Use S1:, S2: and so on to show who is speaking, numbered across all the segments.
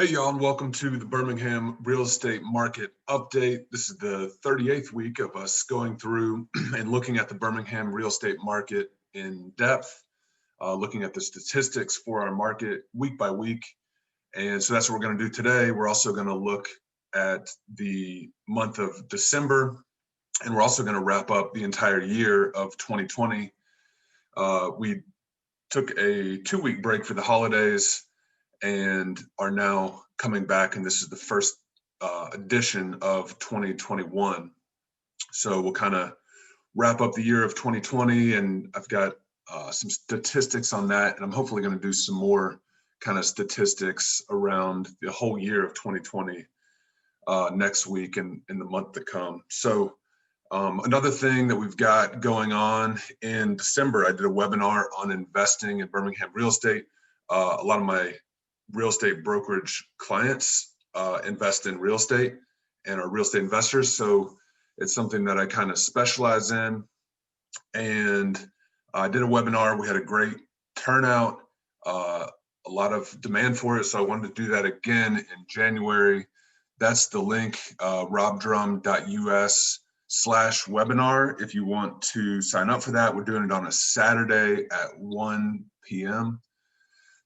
S1: Hey y'all, and welcome to the Birmingham real estate market update. This is the 38th week of us going through and looking at the Birmingham real estate market in depth, looking at the statistics for our market week by week. And so that's what we're going to do today. We're also going to look at the month of December, and we're also going to wrap up the entire year of 2020. We took a 2-week break for the holidays and are now coming back, and this is the first edition of 2021. So we'll kind of wrap up the year of 2020, and I've got some statistics on that, and I'm hopefully going to do some more kind of statistics around the whole year of 2020 next week and in the month to come. So another thing that we've got going on in December, I did a webinar on investing in Birmingham real estate. A lot of my real estate brokerage clients invest in real estate and are real estate investors. So it's something that I kind of specialize in. And I did a webinar. We had a great turnout, a lot of demand for it. So I wanted to do that again in January. That's the link, robert.h.drum.us/webinar. If you want to sign up for that, we're doing it on a Saturday at 1 p.m.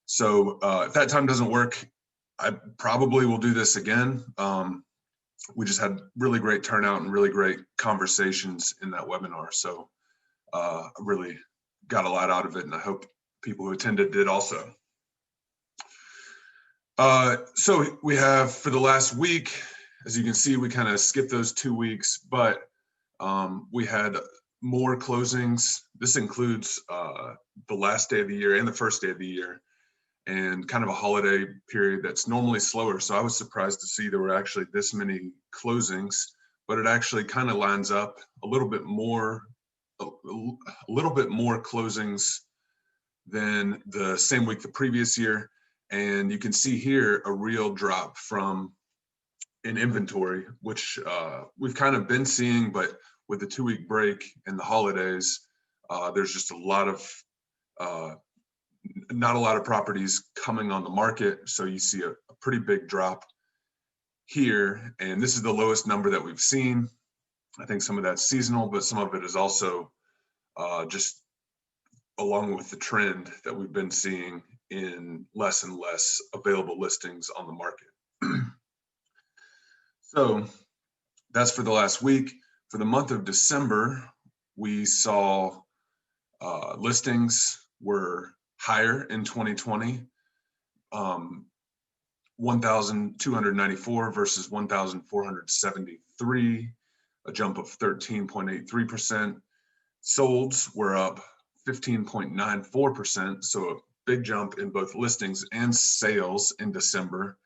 S1: So if that time doesn't work, I probably will do this again. We just had really great turnout and really great conversations in that webinar. So I really got a lot out of it, and I hope people who attended did also. So we have, for the last week, as you can see, we kind of skipped those 2 weeks, but we had more closings. This includes the last day of the year and the first day of the year, and kind of a holiday period that's normally slower. So I was surprised to see there were actually this many closings, but it actually kind of lines up a little bit more closings than the same week the previous year. And you can see here a real drop from in inventory, which we've kind of been seeing, but with the 2-week break and the holidays, there's just not a lot of properties coming on the market. So you see a pretty big drop here. And this is the lowest number that we've seen. I think some of that's seasonal, but some of it is also just along with the trend that we've been seeing in less and less available listings on the market. So that's for the last week. For the month of December, we saw listings were higher in 2020, 1,294 versus 1,473, a jump of 13.83%. Solds were up 15.94%, so a big jump in both listings and sales in December.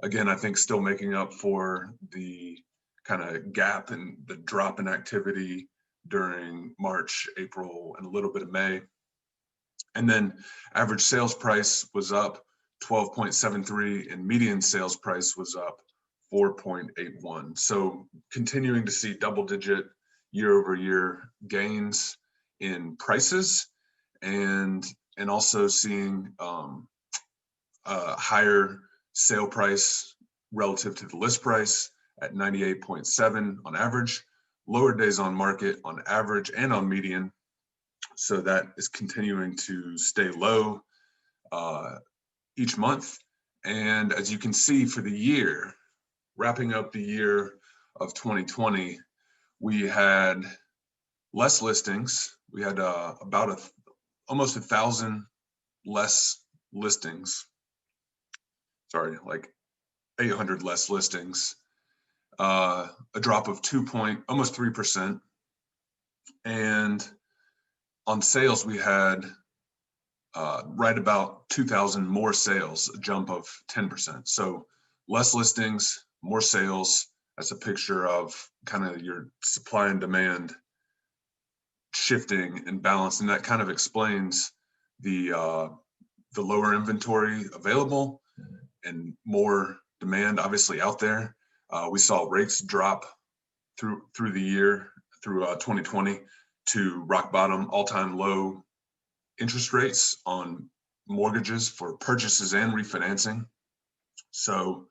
S1: Again, I think still making up for the kind of gap and the drop in activity during March, April, and a little bit of May. And then average sales price was up 12.73, and median sales price was up 4.81. So continuing to see double-digit year-over-year gains in prices, and also seeing a higher sale price relative to the list price at 98.7 on average, lower days on market on average and on median. So that is continuing to stay low each month. And as you can see, for the year, wrapping up the year of 2020, we had less listings. We had almost 1,000 less listings. Sorry, like 800 less listings. A drop of almost 3%. And on sales, we had right about 2,000 more sales, a jump of 10%. So less listings, more sales. That's a picture of kind of your supply and demand shifting and balance, and that kind of explains the lower inventory available and more demand obviously out there. We saw rates drop through the year, through 2020, to rock bottom, all-time low interest rates on mortgages for purchases and refinancing. So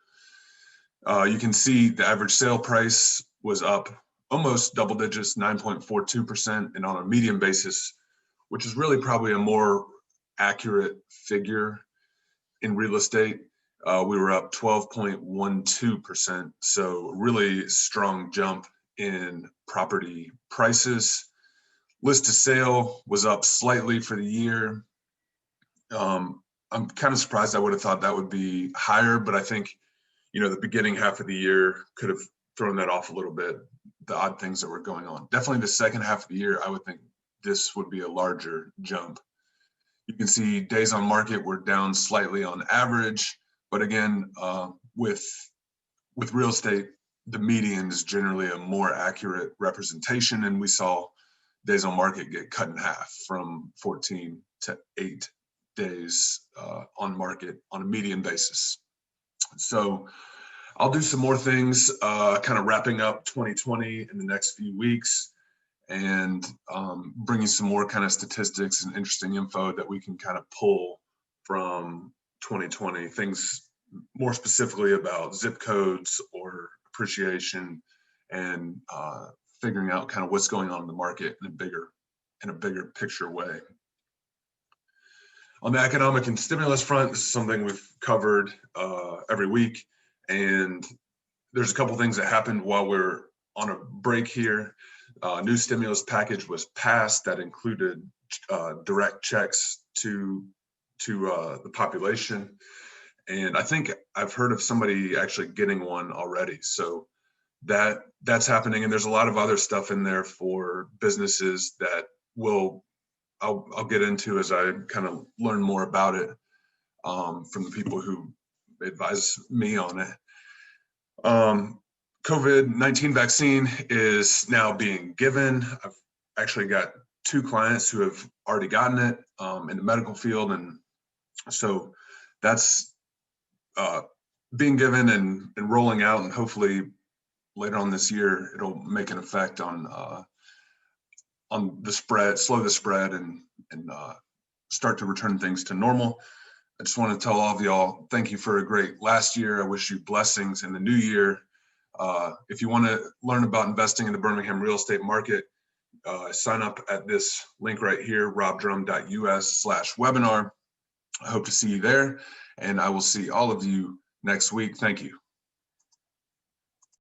S1: you can see the average sale price was up almost double digits, 9.42%, and on a median basis, which is really probably a more accurate figure in real estate, we were up 12.12%. So really strong jump in property prices. List to sale was up slightly for the year. I'm kind of surprised. I would have thought that would be higher, but I think, the beginning half of the year could have thrown that off a little bit, the odd things that were going on. Definitely the second half of the year, I would think this would be a larger jump. You can see days on market were down slightly on average, but again, with real estate, the median is generally a more accurate representation, and we saw days on market get cut in half from 14 to 8 days on market on a median basis. So I'll do some more things, kind of wrapping up 2020 in the next few weeks, and bringing some more kind of statistics and interesting info that we can kind of pull from 2020, things more specifically about zip codes or appreciation, and figuring out kind of what's going on in the market in a bigger picture way. On the economic and stimulus front, this is something we've covered every week, and there's a couple things that happened while we're on a break here. New stimulus package was passed that included direct checks to the population, and I think I've heard of somebody actually getting one already. So that's happening, and there's a lot of other stuff in there for businesses that I'll get into as I kind of learn more about it from the people who advise me on it. COVID-19 vaccine is now being given. I've actually got 2 clients who have already gotten it in the medical field, and so that's being given and rolling out, and hopefully later on this year it'll make an effect on the spread, slow the spread, and start to return things to normal. I just want to tell all of y'all, thank you for a great last year. I wish you blessings in the new year. If you want to learn about investing in the Birmingham real estate market, sign up at this link right here, robert.h.drum.us/webinar. I hope to see you there, and I will see all of you next week. Thank you.